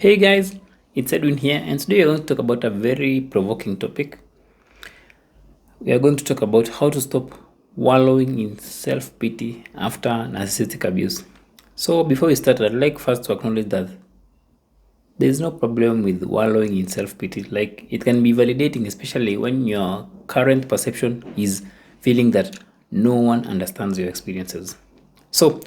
Hey guys, it's Edwin here, and today we're going to talk about a very provoking topic. We are going to talk about how to stop wallowing in self-pity after narcissistic abuse. So before we start, I'd like first to acknowledge that there is no problem with wallowing in self-pity. Like, it can be validating, especially when your current perception is feeling that no one understands your experiences. So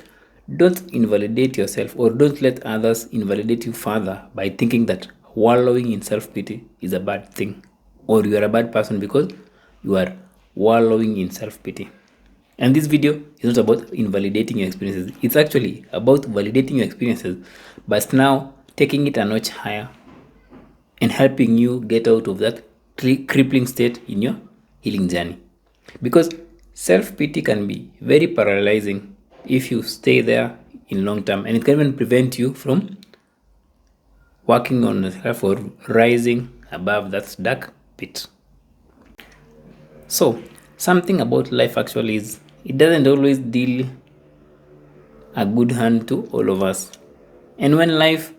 don't invalidate yourself, or don't let others invalidate you further by thinking that wallowing in self-pity is a bad thing, or you are a bad person because you are wallowing in self-pity. And this video is not about invalidating your experiences. It's actually about validating your experiences, but now taking it a notch higher and helping you get out of that crippling state in your healing journey. Because self-pity can be very paralyzing if you stay there in long term, and it can even prevent you from working on yourself or rising above that dark pit. So something about life actually is it doesn't always deal a good hand to all of us. And when life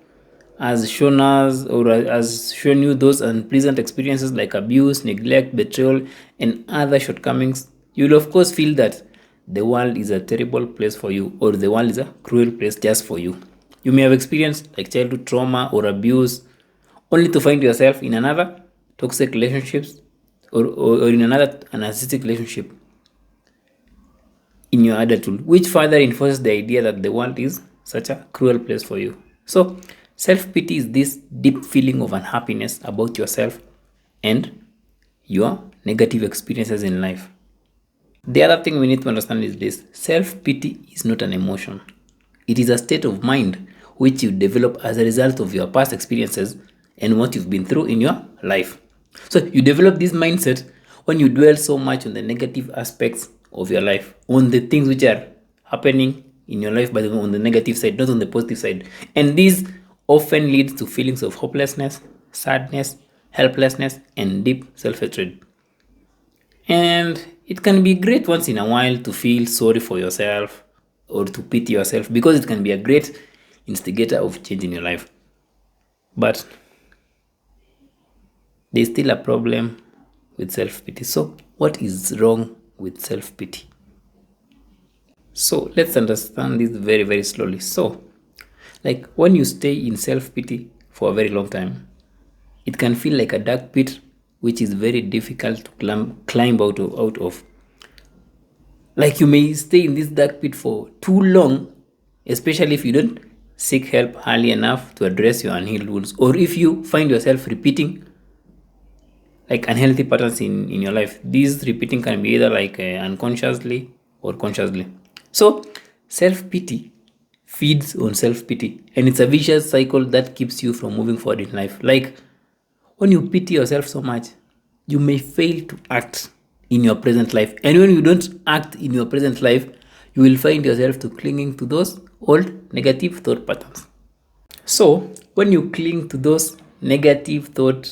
has shown us or has shown you those unpleasant experiences like abuse, neglect, betrayal, and other shortcomings, you'll of course feel that the world is a terrible place for you, or the world is a cruel place just for you. You may have experienced like childhood trauma or abuse, only to find yourself in another toxic relationships, or in another narcissistic relationship in your adulthood, which further reinforces the idea that the world is such a cruel place for you. So self-pity is this deep feeling of unhappiness about yourself and your negative experiences in life. The other thing we need to understand is this: self-pity is not an emotion. It is a state of mind which you develop as a result of your past experiences and what you've been through in your life. So you develop this mindset when you dwell so much on the negative aspects of your life, on the things which are happening in your life, but on the negative side, not on the positive side. And this often leads to feelings of hopelessness, sadness, helplessness, and deep self-hatred. And it can be great once in a while to feel sorry for yourself or to pity yourself, because it can be a great instigator of change in your life. But there's still a problem with self-pity. So what is wrong with self-pity? So let's understand this very, very slowly. So, like, when you stay in self-pity for a very long time, it can feel like a dark pit which is very difficult to climb out of. Like, you may stay in this dark pit for too long, especially if you don't seek help early enough to address your unhealed wounds, or if you find yourself repeating like unhealthy patterns in your life. These repeating can be either like unconsciously or consciously. So self-pity feeds on self-pity, and it's a vicious cycle that keeps you from moving forward in life. Like, when you pity yourself so much, you may fail to act in your present life, and when you don't act in your present life, you will find yourself to clinging to those old negative thought patterns. So when you cling to those negative thought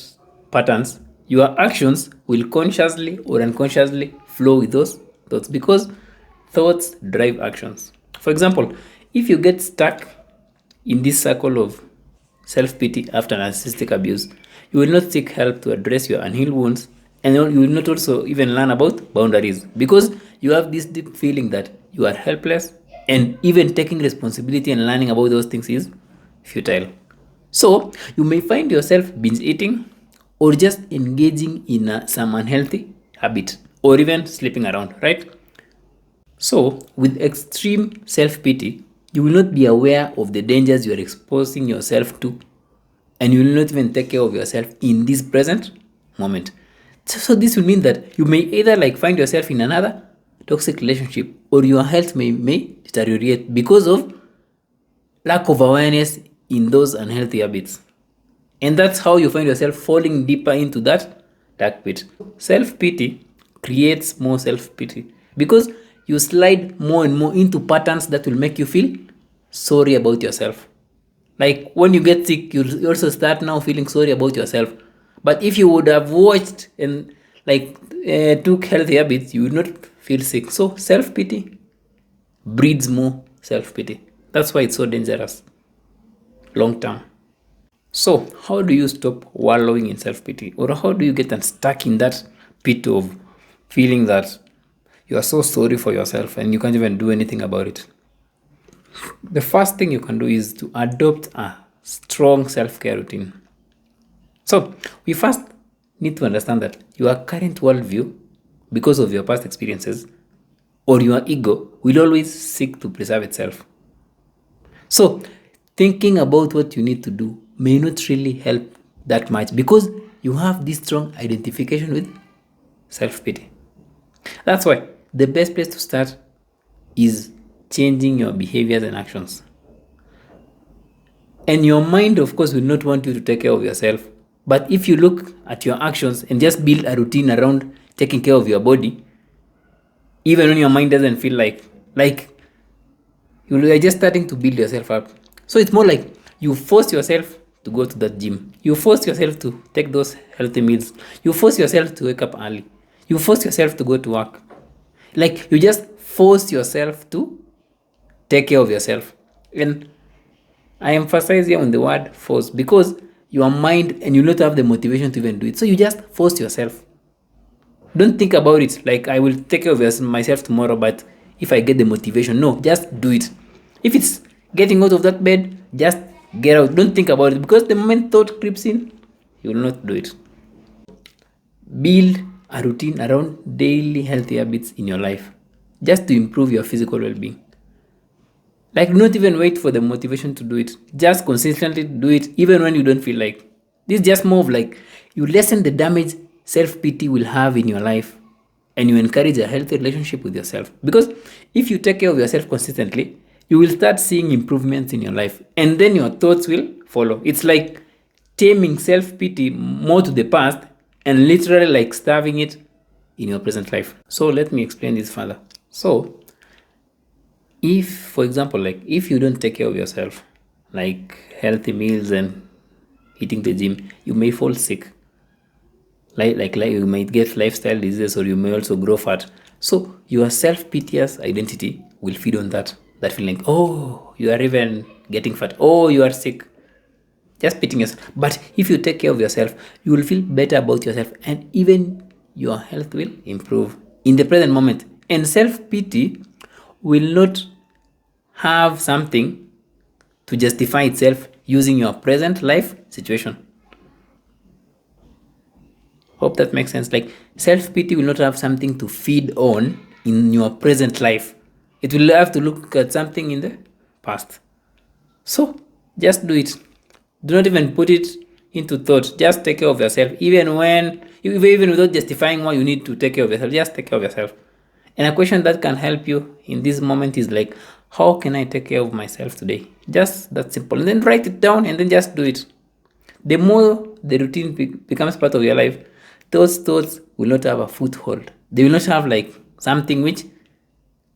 patterns, your actions will consciously or unconsciously flow with those thoughts, because thoughts drive actions. For example, if you get stuck in this circle of self-pity after narcissistic abuse, you will not seek help to address your unhealed wounds, and you will not also even learn about boundaries, because you have this deep feeling that you are helpless, and even taking responsibility and learning about those things is futile. So you may find yourself binge eating, or just engaging in some unhealthy habit, or even sleeping around, right? So with extreme self-pity, you will not be aware of the dangers you are exposing yourself to, and you will not even take care of yourself in this present moment. So this will mean that you may either like find yourself in another toxic relationship, or your health may deteriorate because of lack of awareness in those unhealthy habits. And that's how you find yourself falling deeper into that dark pit. Self-pity creates more self-pity, because you slide more and more into patterns that will make you feel sorry about yourself. Like, when you get sick, you also start now feeling sorry about yourself. But if you would have watched and took healthy habits, you would not feel sick. So self-pity breeds more self-pity. That's why it's so dangerous long term. So how do you stop wallowing in self-pity, or how do you get unstuck in that pit of feeling that you are so sorry for yourself and you can't even do anything about it? The first thing you can do is to adopt a strong self-care routine. So we first need to understand that your current worldview, because of your past experiences, or your ego, will always seek to preserve itself. So thinking about what you need to do may not really help that much because you have this strong identification with self-pity. That's why the best place to start is changing your behaviors and actions. And your mind, of course, will not want you to take care of yourself. But if you look at your actions and just build a routine around taking care of your body, even when your mind doesn't feel like you are just starting to build yourself up. So it's more like you force yourself to go to that gym. You force yourself to take those healthy meals. You force yourself to wake up early. You force yourself to go to work. Like you just force yourself to take care of yourself. And I emphasize here on the word force because your mind and you not have the motivation to even do it. So you just force yourself. Don't think about it like I will take care of myself tomorrow, but if I get the motivation, no, just do it. If it's getting out of that bed, just get out. Don't think about it because the moment thought creeps in, you will not do it. Build a routine around daily healthy habits in your life just to improve your physical well-being. Like, not even wait for the motivation to do it. Just consistently do it even when you don't feel like. This is just more of like you lessen the damage self-pity will have in your life and you encourage a healthy relationship with yourself. Because if you take care of yourself consistently, you will start seeing improvements in your life and then your thoughts will follow. It's like taming self-pity more to the past and literally like starving it in your present life. So let me explain this further. So if, for example, like if you don't take care of yourself, like healthy meals and hitting the gym, you may fall sick. Like you might get lifestyle diseases or you may also grow fat. So your self-piteous identity will feed on that feeling. Oh, you are even getting fat. Oh, you are sick. Just pitying yourself. But if you take care of yourself, you will feel better about yourself and even your health will improve in the present moment. And self-pity will not have something to justify itself using your present life situation. Hope that makes sense. Like self-pity will not have something to feed on in your present life. It will have to look at something in the past. So just do it. Do not even put it into thought. Just take care of yourself. Even without justifying why you need to take care of yourself, just take care of yourself. And a question that can help you in this moment is like, how can I take care of myself today? Just that simple. And then write it down and then just do it. The more the routine becomes part of your life, those thoughts will not have a foothold. They will not have like something which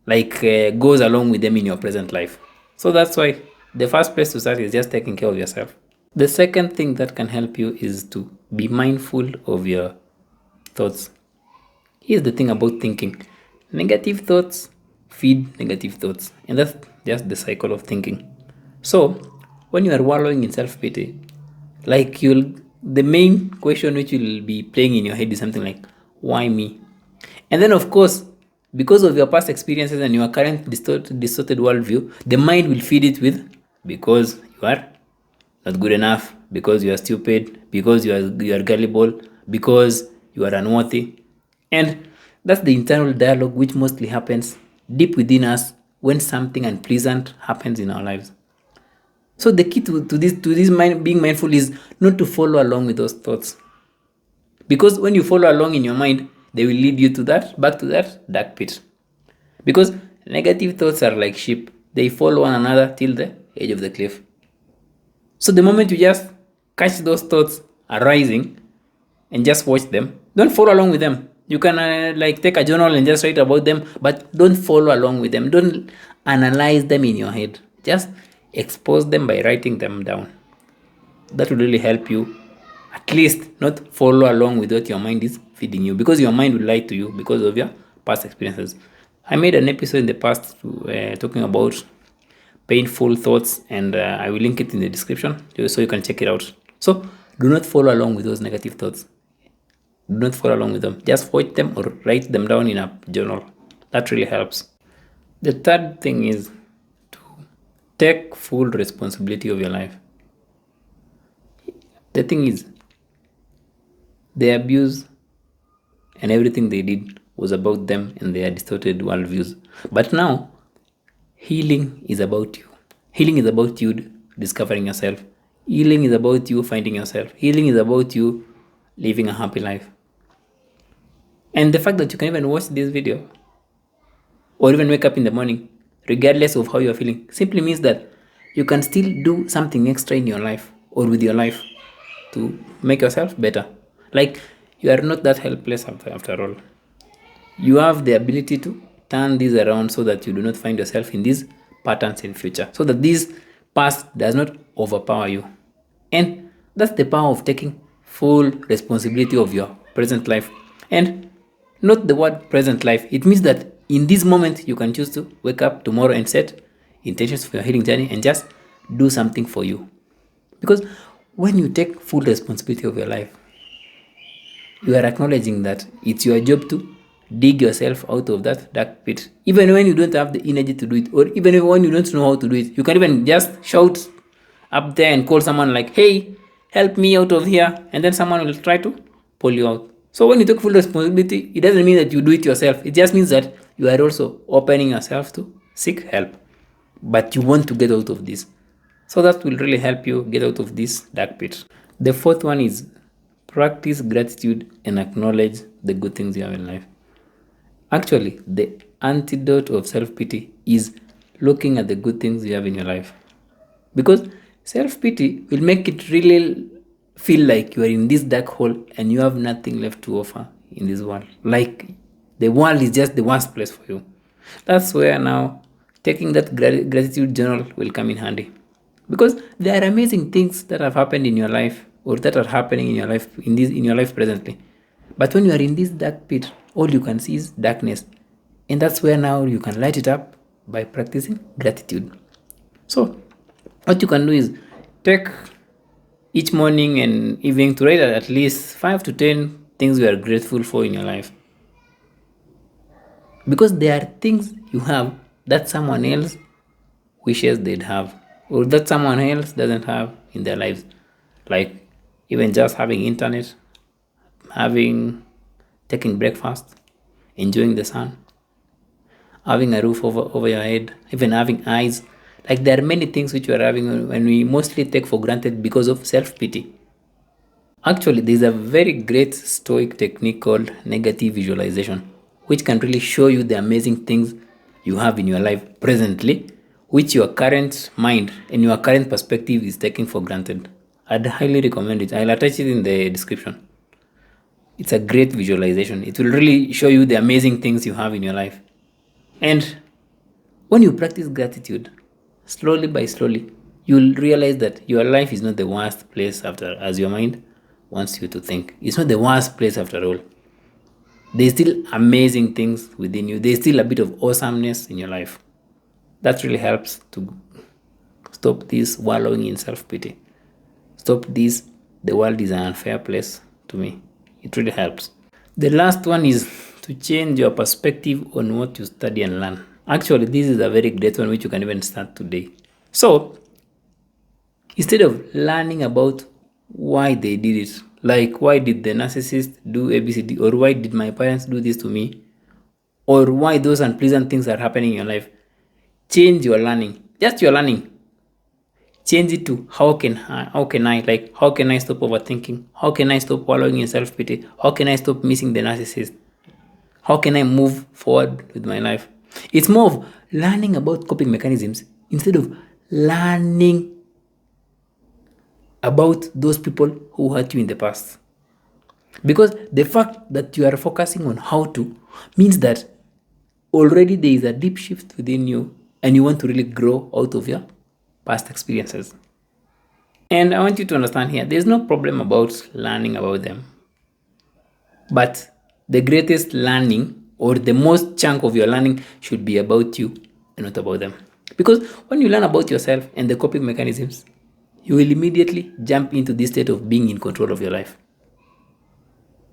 goes along with them in your present life. So that's why the first place to start is just taking care of yourself. The second thing that can help you is to be mindful of your thoughts. Here's the thing about thinking. Negative thoughts feed negative thoughts, and that's just the cycle of thinking. So when you are wallowing in self-pity, the main question which will be playing in your head is something like, why me? And then of course, because of your past experiences and your current distorted worldview, the mind will feed it with, because you are not good enough, because you are stupid, because you are gullible, because you are unworthy. And that's the internal dialogue which mostly happens deep within us when something unpleasant happens in our lives. So the key to this being mindful is not to follow along with those thoughts. Because when you follow along in your mind, they will lead you back to that dark pit. Because negative thoughts are like sheep. They follow one another till the edge of the cliff. So the moment you just catch those thoughts arising and just watch them, don't follow along with them. You can take a journal and just write about them, but don't follow along with them. Don't analyze them in your head. Just expose them by writing them down. That will really help you at least not follow along with what your mind is feeding you, because your mind will lie to you because of your past experiences. I made an episode in the past talking about painful thoughts, and I will link it in the description so you can check it out. So do not follow along with those negative thoughts. Do not follow along with them. Just watch them or write them down in a journal. That really helps. The third thing is to take full responsibility of your life. The thing is, the abuse and everything they did was about them and their distorted worldviews. But now, healing is about you. Healing is about you discovering yourself. Healing is about you finding yourself. Healing is about you living a happy life. And the fact that you can even watch this video or even wake up in the morning, regardless of how you're feeling, simply means that you can still do something extra in your life or with your life to make yourself better. Like, you are not that helpless after all. You have the ability to turn this around so that you do not find yourself in these patterns in future, so that this past does not overpower you. And that's the power of taking full responsibility of your present life. And not the word present life, it means that in this moment you can choose to wake up tomorrow and set intentions for your healing journey and just do something for you. Because when you take full responsibility of your life, you are acknowledging that it's your job to dig yourself out of that dark pit. Even when you don't have the energy to do it, or even when you don't know how to do it, you can even just shout up there and call someone like, hey, help me out of here. And then someone will try to pull you out. So when you take full responsibility, it doesn't mean that you do it yourself. It just means that you are also opening yourself to seek help. But you want to get out of this. So that will really help you get out of this dark pit. The fourth one is practice gratitude and acknowledge the good things you have in life. Actually, the antidote of self-pity is looking at the good things you have in your life. Because self-pity will make it really feel like you are in this dark hole and you have nothing left to offer in this world. Like the world is just the worst place for you. That's where now taking that gratitude journal will come in handy. Because there are amazing things that have happened in your life or that are happening in your life in your life presently. But when you are in this dark pit, all you can see is darkness. And that's where now you can light it up by practicing gratitude. So what you can do is take each morning and evening to write at least 5 to 10 things you are grateful for in your life. Because there are things you have that someone else wishes they'd have, or that someone else doesn't have in their lives. Like even just having internet, taking breakfast, enjoying the sun, having a roof over your head, even having eyes. Like there are many things which we are having and we mostly take for granted because of self-pity. Actually, there's a very great stoic technique called negative visualization, which can really show you the amazing things you have in your life presently, which your current mind and your current perspective is taking for granted. I'd highly recommend it. I'll attach it in the description. It's a great visualization. It will really show you the amazing things you have in your life. And when you practice gratitude, slowly by slowly, you'll realize that your life is not the worst place as your mind wants you to think. It's not the worst place after all. There's still amazing things within you. There's still a bit of awesomeness in your life. That really helps to stop this wallowing in self-pity. Stop this, the world is an unfair place to me. It really helps. The last one is to change your perspective on what you study and learn. Actually, this is a very great one which you can even start today. So, instead of learning about why they did it, like why did the narcissist do ABCD, or why did my parents do this to me, or why those unpleasant things are happening in your life, change your learning. Just your learning. Change it to how can I stop overthinking? How can I stop wallowing in self-pity? How can I stop missing the narcissist? How can I move forward with my life? It's more of learning about coping mechanisms instead of learning about those people who hurt you in the past. Because the fact that you are focusing on how to means that already there is a deep shift within you and you want to really grow out of your past experiences. And I want you to understand here, there's no problem about learning about them. But the greatest learning or the most chunk of your learning should be about you and not about them. Because when you learn about yourself and the coping mechanisms, you will immediately jump into this state of being in control of your life.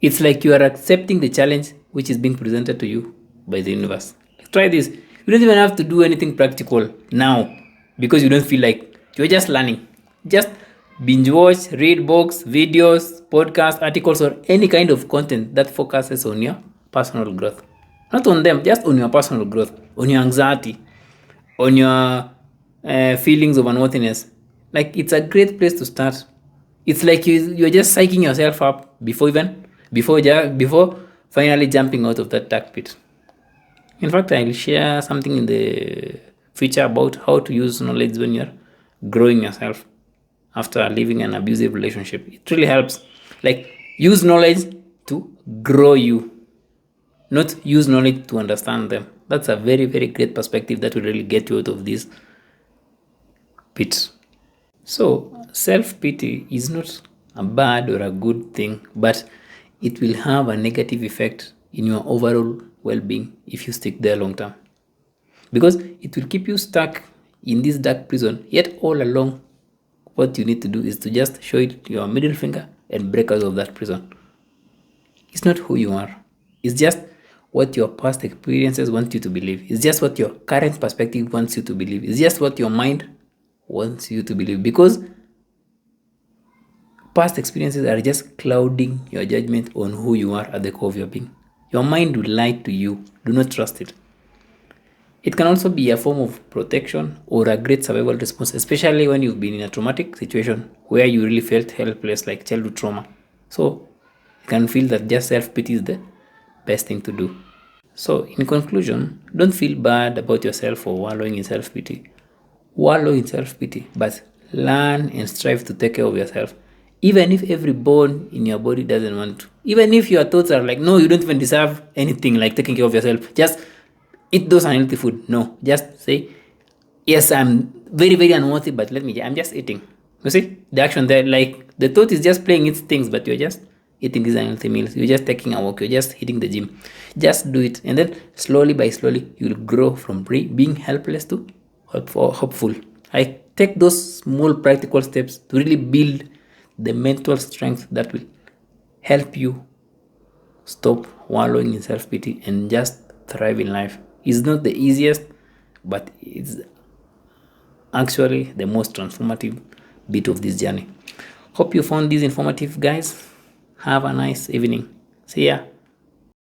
It's like you are accepting the challenge which is being presented to you by the universe. Try this. You don't even have to do anything practical now because you don't feel like you're just learning. Just binge watch, read books, videos, podcasts, articles, or any kind of content that focuses on your personal growth. Not on them, just on your personal growth, on your anxiety, on your feelings of unworthiness. Like it's a great place to start. It's like you're just psyching yourself up before finally jumping out of that dark pit. In fact, I'll share something in the future about how to use knowledge when you're growing yourself after leaving an abusive relationship. It really helps. Like use knowledge to grow you, not use knowledge to understand them. That's a very, very great perspective that will really get you out of this pit. So, self pity is not a bad or a good thing, but it will have a negative effect in your overall well being if you stick there long term. Because it will keep you stuck in this dark prison, yet all along, what you need to do is to just show it your middle finger and break out of that prison. It's not who you are, it's just what your past experiences want you to believe. It's just what your current perspective wants you to believe. It's just what your mind wants you to believe. Because past experiences are just clouding your judgment on who you are at the core of your being. Your mind will lie to you. Do not trust it. It can also be a form of protection or a great survival response, especially when you've been in a traumatic situation where you really felt helpless, like childhood trauma. So you can feel that just self-pity is the best thing to do. So in conclusion, don't feel bad about yourself for wallowing in self-pity. Wallow in self-pity, but learn and strive to take care of yourself. Even if every bone in your body doesn't want to. Even if your thoughts are like, no, you don't even deserve anything like taking care of yourself. Just eat those unhealthy food. No, just say, yes, I'm very, very unworthy, but I'm just eating. You see, the action there, like the thought is just playing its things, but you're just eating these unhealthy meals. You're just taking a walk. You're just hitting the gym. Just do it. And then slowly by slowly, you'll grow from being helpless to hopeful. I take those small practical steps to really build the mental strength that will help you stop wallowing in self-pity and just thrive in life. It's not the easiest, but it's actually the most transformative bit of this journey. Hope you found this informative, guys. Have a nice evening. See ya.